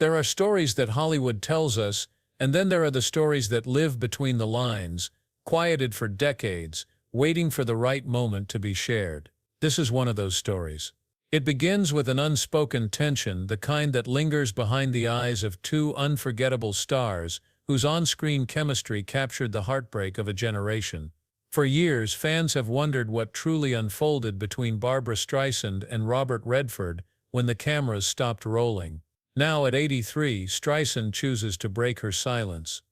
There are stories that Hollywood tells us, and then there are the stories that live between the lines, quieted for decades, waiting for the right moment to be shared. This is one of those stories. It begins with an unspoken tension, the kind that lingers behind the eyes of two unforgettable stars whose on-screen chemistry captured the heartbreak of a generation. For years, fans have wondered what truly unfolded between Barbra Streisand and Robert Redford when the cameras stopped rolling. Now at 83, Streisand chooses to break her silence.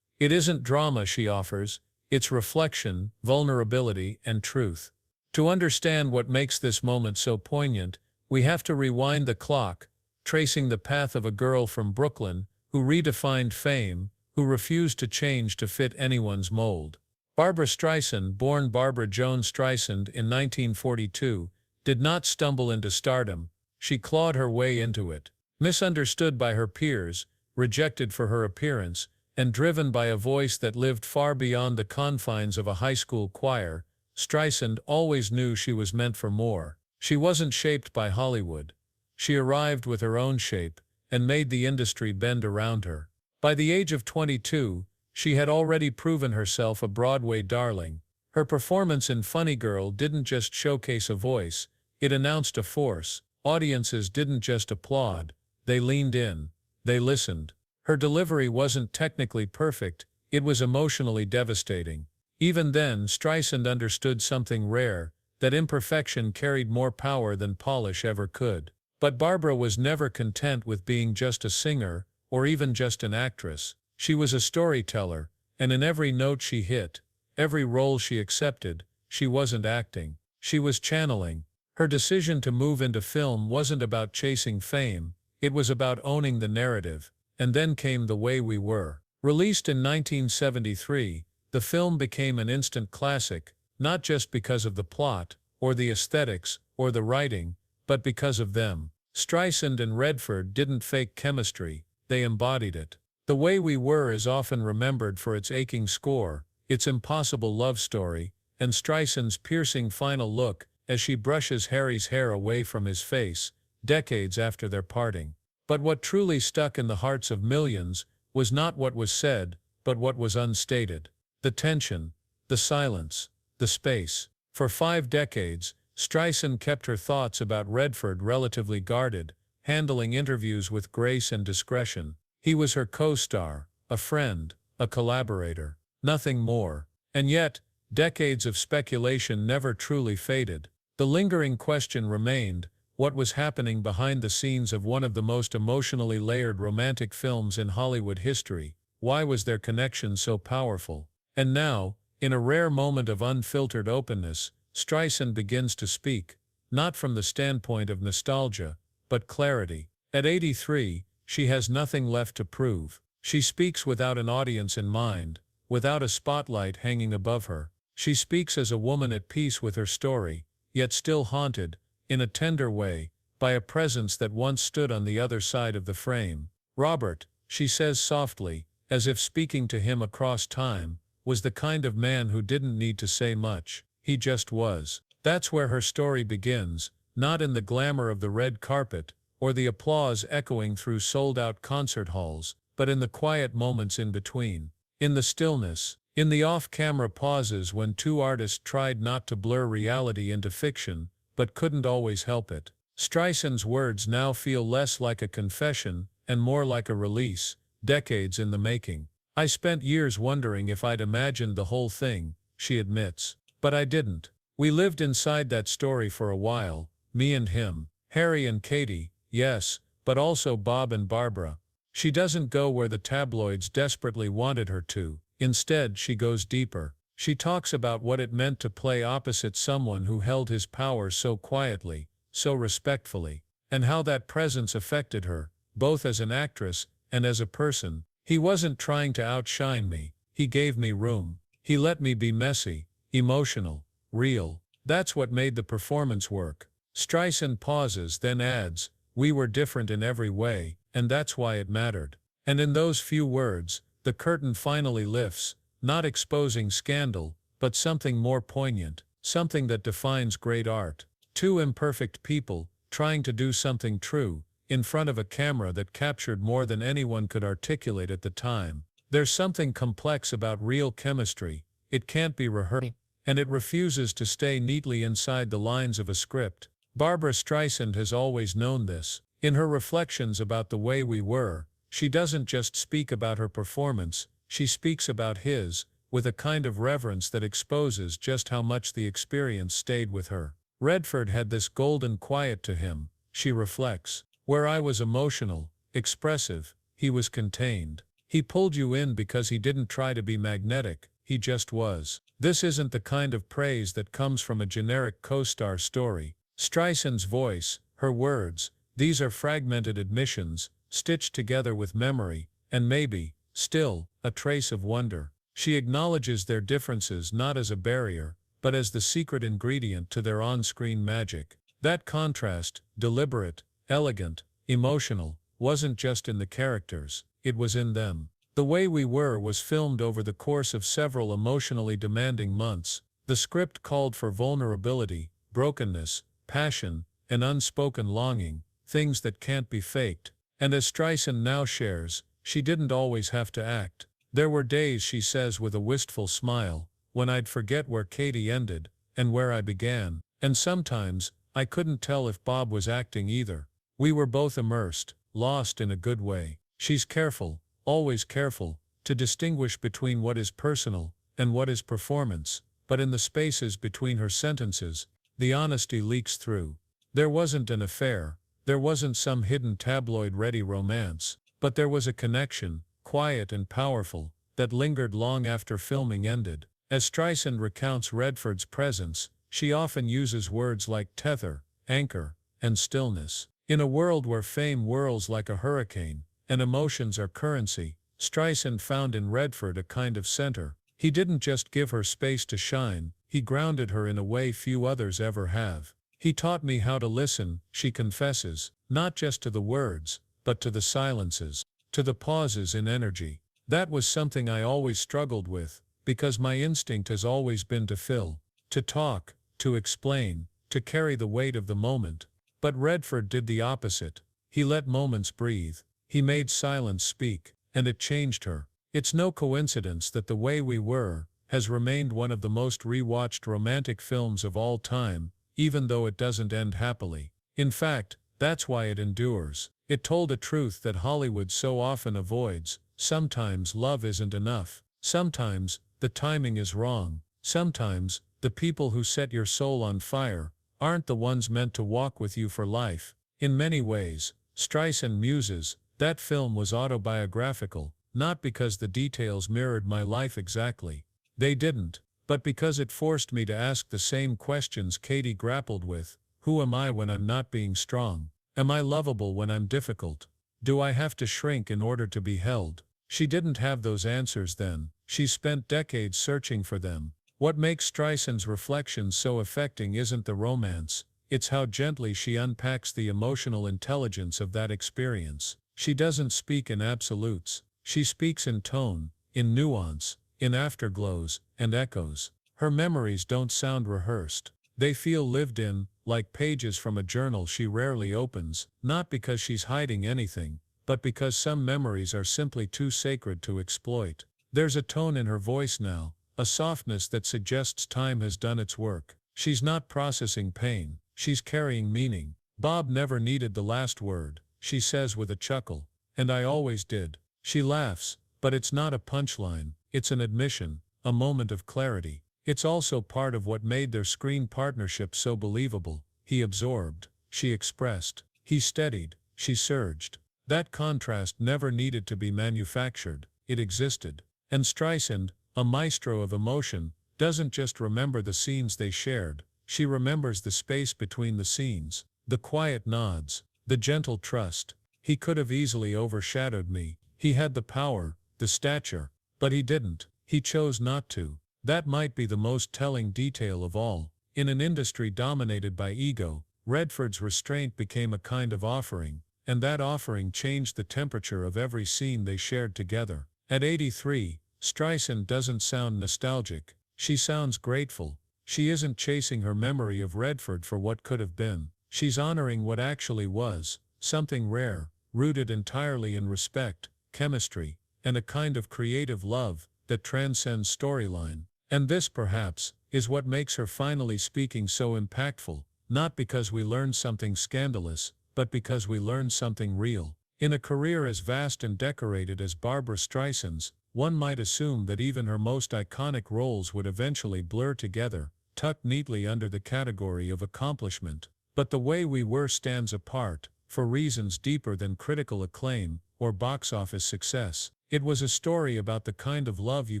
It isn't drama she offers, it's reflection, vulnerability, and truth. To understand what makes this moment so poignant, we have to rewind the clock, tracing the path of a girl from Brooklyn who redefined fame, who refused to change to fit anyone's mold. Barbra Streisand, born Barbara Joan Streisand in 1942, did not stumble into stardom. She clawed her way into it. Misunderstood by her peers, rejected for her appearance, and driven by a voice that lived far beyond the confines of a high school choir, Streisand always knew she was meant for more. She wasn't shaped by Hollywood. She arrived with her own shape and made the industry bend around her. By the age of 22, she had already proven herself a Broadway darling. Her performance in Funny Girl didn't just showcase a voice, it announced a force. Audiences didn't just applaud, they leaned in, they listened. Her delivery wasn't technically perfect, it was emotionally devastating. Even then, Streisand understood something rare, that imperfection carried more power than polish ever could. But Barbra was never content with being just a singer, or even just an actress. She was a storyteller, and in every note she hit, every role she accepted, she wasn't acting, she was channeling. Her decision to move into film wasn't about chasing fame, it was about owning the narrative. And then came The Way We Were. Released in 1973, the film became an instant classic, not just because of the plot, or the aesthetics, or the writing, but because of them. Streisand and Redford didn't fake chemistry, they embodied it. The Way We Were is often remembered for its aching score, its impossible love story, and Streisand's piercing final look as she brushes Harry's hair away from his face, decades after their parting. But what truly stuck in the hearts of millions was not what was said, but what was unstated. The tension, the silence, the space. For 5 decades, Streisand kept her thoughts about Redford relatively guarded, handling interviews with grace and discretion. He was her co-star, a friend, a collaborator, nothing more. And yet, decades of speculation never truly faded. The lingering question remained, what was happening behind the scenes of one of the most emotionally layered romantic films in Hollywood history? Why was their connection so powerful? And now, in a rare moment of unfiltered openness, Streisand begins to speak, not from the standpoint of nostalgia, but clarity. At 83, she has nothing left to prove. She speaks without an audience in mind, without a spotlight hanging above her. She speaks as a woman at peace with her story, yet still haunted, in a tender way, by a presence that once stood on the other side of the frame. Robert, she says softly, as if speaking to him across time, was the kind of man who didn't need to say much. He just was. That's where her story begins, not in the glamour of the red carpet, or the applause echoing through sold-out concert halls, but in the quiet moments in between. In the stillness, in the off-camera pauses when two artists tried not to blur reality into fiction, but couldn't always help it. Streisand's words now feel less like a confession and more like a release, decades in the making. I spent years wondering if I'd imagined the whole thing, she admits. But I didn't. We lived inside that story for a while, me and him, Harry and Katie, yes, but also Bob and Barbra. She doesn't go where the tabloids desperately wanted her to. Instead, she goes deeper. She talks about what it meant to play opposite someone who held his power so quietly, so respectfully, and how that presence affected her, both as an actress and as a person. He wasn't trying to outshine me, he gave me room. He let me be messy, emotional, real. That's what made the performance work. Streisand pauses, then adds, we were different in every way, and that's why it mattered. And in those few words, the curtain finally lifts, not exposing scandal, but something more poignant, something that defines great art. Two imperfect people, trying to do something true, in front of a camera that captured more than anyone could articulate at the time. There's something complex about real chemistry. It can't be rehearsed, and it refuses to stay neatly inside the lines of a script. Barbra Streisand has always known this. In her reflections about The Way We Were, she doesn't just speak about her performance, she speaks about his, with a kind of reverence that exposes just how much the experience stayed with her. Redford had this golden quiet to him, she reflects. Where I was emotional, expressive, he was contained. He pulled you in because he didn't try to be magnetic, he just was. This isn't the kind of praise that comes from a generic co-star story. Streisand's voice, her words, these are fragmented admissions, stitched together with memory, and maybe, still, a trace of wonder. She acknowledges their differences not as a barrier, but as the secret ingredient to their on-screen magic. That contrast, deliberate, elegant, emotional, wasn't just in the characters, it was in them. The Way We Were was filmed over the course of several emotionally demanding months. The script called for vulnerability, brokenness, passion, and unspoken longing, things that can't be faked. And as Streisand now shares, she didn't always have to act. There were days, she says with a wistful smile, when I'd forget where Katie ended, and where I began. And sometimes, I couldn't tell if Bob was acting either. We were both immersed, lost in a good way. She's careful, always careful, to distinguish between what is personal and what is performance, but in the spaces between her sentences, the honesty leaks through. There wasn't an affair, there wasn't some hidden tabloid-ready romance, but there was a connection, quiet and powerful, that lingered long after filming ended. As Streisand recounts Redford's presence, she often uses words like tether, anchor, and stillness. In a world where fame whirls like a hurricane, and emotions are currency, Streisand found in Redford a kind of center. He didn't just give her space to shine, he grounded her in a way few others ever have. He taught me how to listen, she confesses, not just to the words, but to the silences, to the pauses in energy. That was something I always struggled with, because my instinct has always been to fill, to talk, to explain, to carry the weight of the moment. But Redford did the opposite. He let moments breathe. He made silence speak, and it changed her. It's no coincidence that The Way We Were has remained one of the most rewatched romantic films of all time, even though it doesn't end happily. In fact, that's why it endures. It told a truth that Hollywood so often avoids. Sometimes love isn't enough. Sometimes, the timing is wrong. Sometimes, the people who set your soul on fire aren't the ones meant to walk with you for life. In many ways, Streisand muses, that film was autobiographical, not because the details mirrored my life exactly. They didn't, but because it forced me to ask the same questions Katie grappled with. Who am I when I'm not being strong? Am I lovable when I'm difficult? Do I have to shrink in order to be held? She didn't have those answers then. She spent decades searching for them. What makes Streisand's reflections so affecting isn't the romance, it's how gently she unpacks the emotional intelligence of that experience. She doesn't speak in absolutes. She speaks in tone, in nuance, in afterglows and echoes. Her memories don't sound rehearsed. They feel lived in, like pages from a journal she rarely opens, not because she's hiding anything, but because some memories are simply too sacred to exploit. There's a tone in her voice now, a softness that suggests time has done its work. She's not processing pain, she's carrying meaning. Bob never needed the last word, she says with a chuckle, and I always did. She laughs, but it's not a punchline, it's an admission, a moment of clarity. It's also part of what made their screen partnership so believable. He absorbed, she expressed. He steadied, she surged. That contrast never needed to be manufactured, it existed. And Streisand, a maestro of emotion, doesn't just remember the scenes they shared, she remembers the space between the scenes, the quiet nods, the gentle trust. He could have easily overshadowed me. He had the power, the stature, but he didn't. He chose not to. That might be the most telling detail of all. In an industry dominated by ego, Redford's restraint became a kind of offering, and that offering changed the temperature of every scene they shared together. At 83, Streisand doesn't sound nostalgic. She sounds grateful. She isn't chasing her memory of Redford for what could have been. She's honoring what actually was, something rare, rooted entirely in respect, chemistry, and a kind of creative love that transcends storyline. And this, perhaps, is what makes her finally speaking so impactful, not because we learn something scandalous, but because we learn something real. In a career as vast and decorated as Barbra Streisand's, one might assume that even her most iconic roles would eventually blur together, tucked neatly under the category of accomplishment. But The Way We Were stands apart, for reasons deeper than critical acclaim or box office success. It was a story about the kind of love you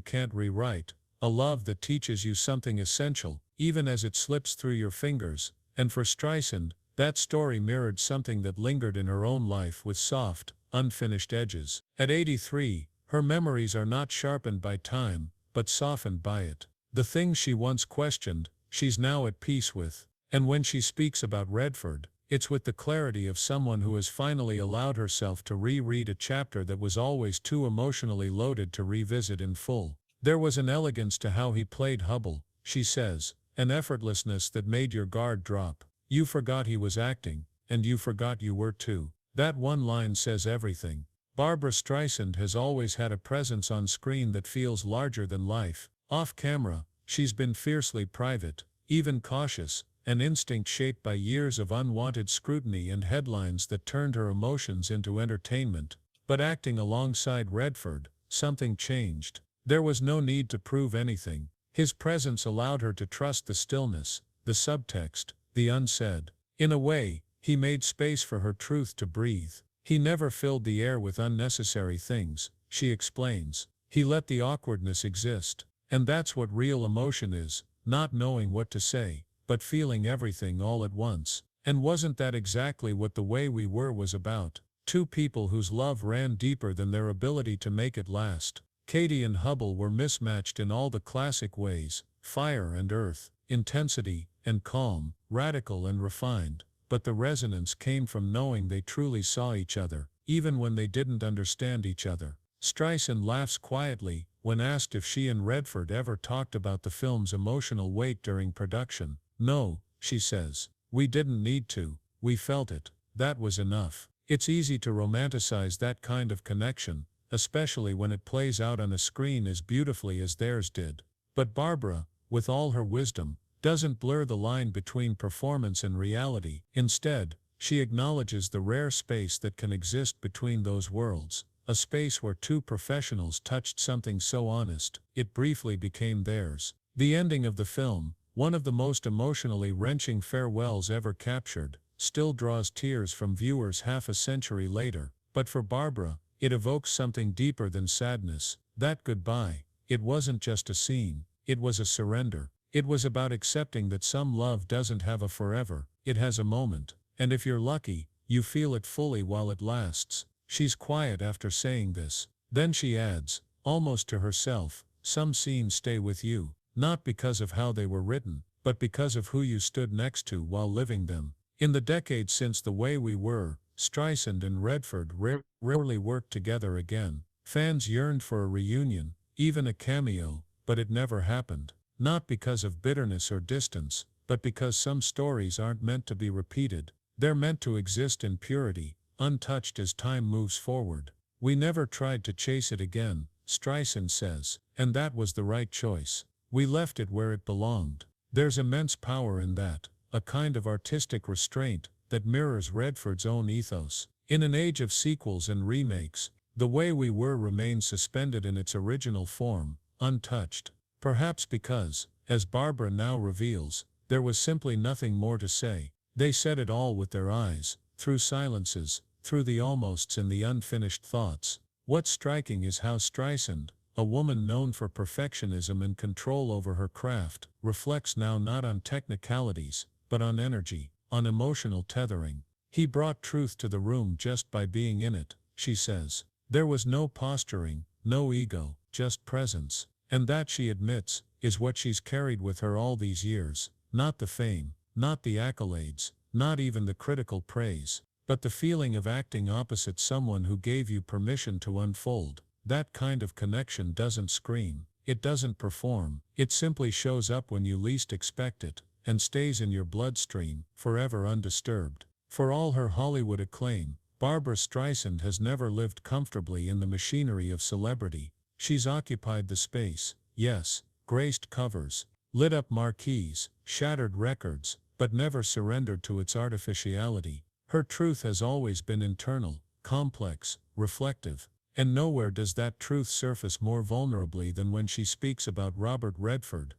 can't rewrite, a love that teaches you something essential, even as it slips through your fingers. And for Streisand, that story mirrored something that lingered in her own life with soft, unfinished edges. At 83, her memories are not sharpened by time, but softened by it. The things she once questioned, she's now at peace with. And when she speaks about Redford, it's with the clarity of someone who has finally allowed herself to reread a chapter that was always too emotionally loaded to revisit in full. There was an elegance to how he played Hubble, she says, an effortlessness that made your guard drop. You forgot he was acting, and you forgot you were too. That one line says everything. Barbra Streisand has always had a presence on screen that feels larger than life. Off camera, she's been fiercely private, even cautious, an instinct shaped by years of unwanted scrutiny and headlines that turned her emotions into entertainment. But acting alongside Redford, something changed. There was no need to prove anything. His presence allowed her to trust the stillness, the subtext, the unsaid. In a way, he made space for her truth to breathe. He never filled the air with unnecessary things, she explains. He let the awkwardness exist. And that's what real emotion is, not knowing what to say, but feeling everything all at once. And wasn't that exactly what The Way We Were was about? Two people whose love ran deeper than their ability to make it last. Katie and Hubble were mismatched in all the classic ways, fire and earth, intensity and calm, radical and refined. But the resonance came from knowing they truly saw each other, even when they didn't understand each other. Streisand laughs quietly when asked if she and Redford ever talked about the film's emotional weight during production. No, she says. We didn't need to. We felt it. That was enough. It's easy to romanticize that kind of connection, especially when it plays out on a screen as beautifully as theirs did. But Barbra, with all her wisdom, doesn't blur the line between performance and reality. Instead, she acknowledges the rare space that can exist between those worlds, a space where two professionals touched something so honest, it briefly became theirs. The ending of the film, one of the most emotionally wrenching farewells ever captured, still draws tears from viewers half a century later. But for Barbra, it evokes something deeper than sadness. That goodbye, it wasn't just a scene, it was a surrender. It was about accepting that some love doesn't have a forever, it has a moment, and if you're lucky, you feel it fully while it lasts. She's quiet after saying this. Then she adds, almost to herself, some scenes stay with you, not because of how they were written, but because of who you stood next to while living them. In the decades since The Way We Were, Streisand and Redford rarely worked together again. Fans yearned for a reunion, even a cameo, but it never happened. Not because of bitterness or distance, but because some stories aren't meant to be repeated. They're meant to exist in purity, untouched as time moves forward. We never tried to chase it again, Streisand says, and that was the right choice. We left it where it belonged. There's immense power in that, a kind of artistic restraint that mirrors Redford's own ethos. In an age of sequels and remakes, The Way We Were remains suspended in its original form, untouched. Perhaps because, as Barbra now reveals, there was simply nothing more to say. They said it all with their eyes, through silences, through the almosts and the unfinished thoughts. What's striking is how Streisand, a woman known for perfectionism and control over her craft, reflects now not on technicalities, but on energy, on emotional tethering. He brought truth to the room just by being in it, she says. There was no posturing, no ego, just presence. And that, she admits, is what she's carried with her all these years. Not the fame, not the accolades, not even the critical praise, but the feeling of acting opposite someone who gave you permission to unfold. That kind of connection doesn't scream, it doesn't perform, it simply shows up when you least expect it, and stays in your bloodstream, forever undisturbed. For all her Hollywood acclaim, Barbra Streisand has never lived comfortably in the machinery of celebrity. She's occupied the space, yes, graced covers, lit up marquees, shattered records, but never surrendered to its artificiality. Her truth has always been internal, complex, reflective, and nowhere does that truth surface more vulnerably than when she speaks about Robert Redford,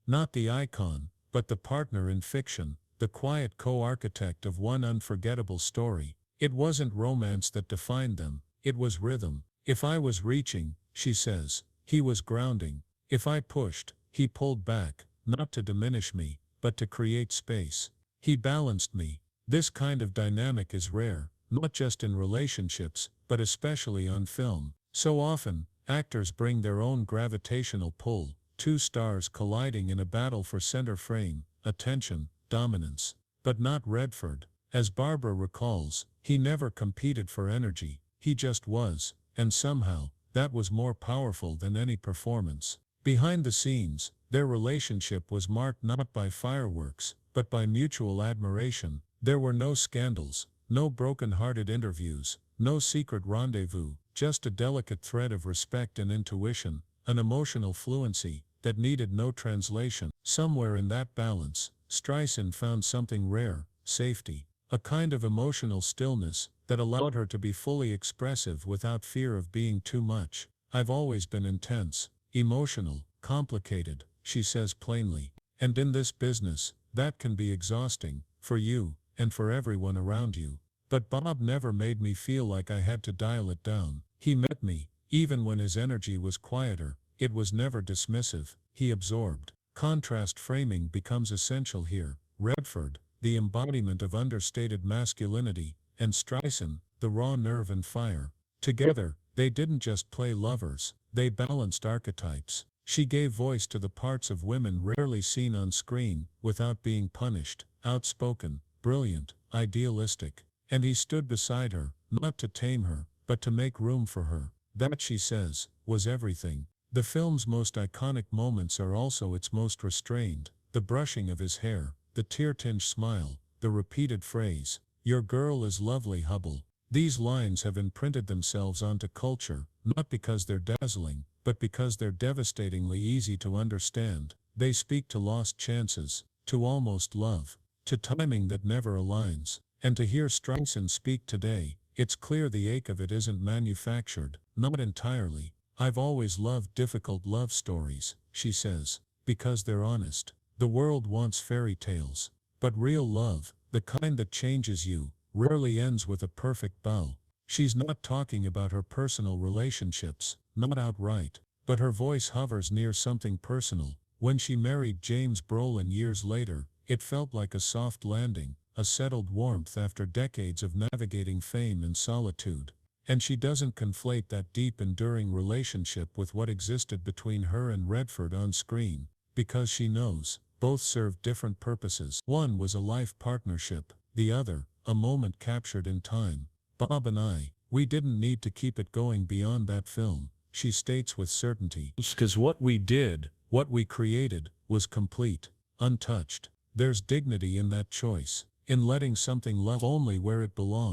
not the icon, but the partner in fiction, the quiet co-architect of one unforgettable story. It wasn't romance that defined them, it was rhythm. If I was reaching, she says, he was grounding. If I pushed, he pulled back, not to diminish me, but to create space. He balanced me. This kind of dynamic is rare, not just in relationships, but especially on film. So often, actors bring their own gravitational pull, two stars colliding in a battle for center frame, attention, dominance. But not Redford. As Barbra recalls, he never competed for energy, he just was, and somehow, that was more powerful than any performance. Behind the scenes, their relationship was marked not by fireworks, but by mutual admiration. There were no scandals, no broken-hearted interviews, no secret rendezvous, just a delicate thread of respect and intuition, an emotional fluency that needed no translation. Somewhere in that balance, Streisand found something rare, safety, a kind of emotional stillness that allowed her to be fully expressive without fear of being too much. I've always been intense, emotional, complicated, she says plainly. And in this business, that can be exhausting, for you, and for everyone around you. But Bob never made me feel like I had to dial it down. He met me, even when his energy was quieter. It was never dismissive, he absorbed. Contrast framing becomes essential here. Redford, the embodiment of understated masculinity, and Streisand, the raw nerve and fire. Together, they didn't just play lovers, they balanced archetypes. She gave voice to the parts of women rarely seen on screen, without being punished, outspoken, brilliant, idealistic. And he stood beside her, not to tame her, but to make room for her. That, she says, was everything. The film's most iconic moments are also its most restrained. The brushing of his hair, the tear-tinged smile, the repeated phrase, "Your girl is lovely, Hubble." These lines have imprinted themselves onto culture, not because they're dazzling, but because they're devastatingly easy to understand. They speak to lost chances, to almost love, to timing that never aligns. And to hear Streisand speak today, it's clear the ache of it isn't manufactured, not entirely. I've always loved difficult love stories, she says, because they're honest. The world wants fairy tales. But real love, the kind that changes you, rarely ends with a perfect bow. She's not talking about her personal relationships, not outright, but her voice hovers near something personal. When she married James Brolin years later, it felt like a soft landing, a settled warmth after decades of navigating fame and solitude. And she doesn't conflate that deep enduring relationship with what existed between her and Redford on screen, because she knows, both served different purposes. One was a life partnership, the other, a moment captured in time. Bob and I, we didn't need to keep it going beyond that film, she states with certainty. Because what we did, what we created, was complete, untouched. There's dignity in that choice, in letting something love only where it belongs.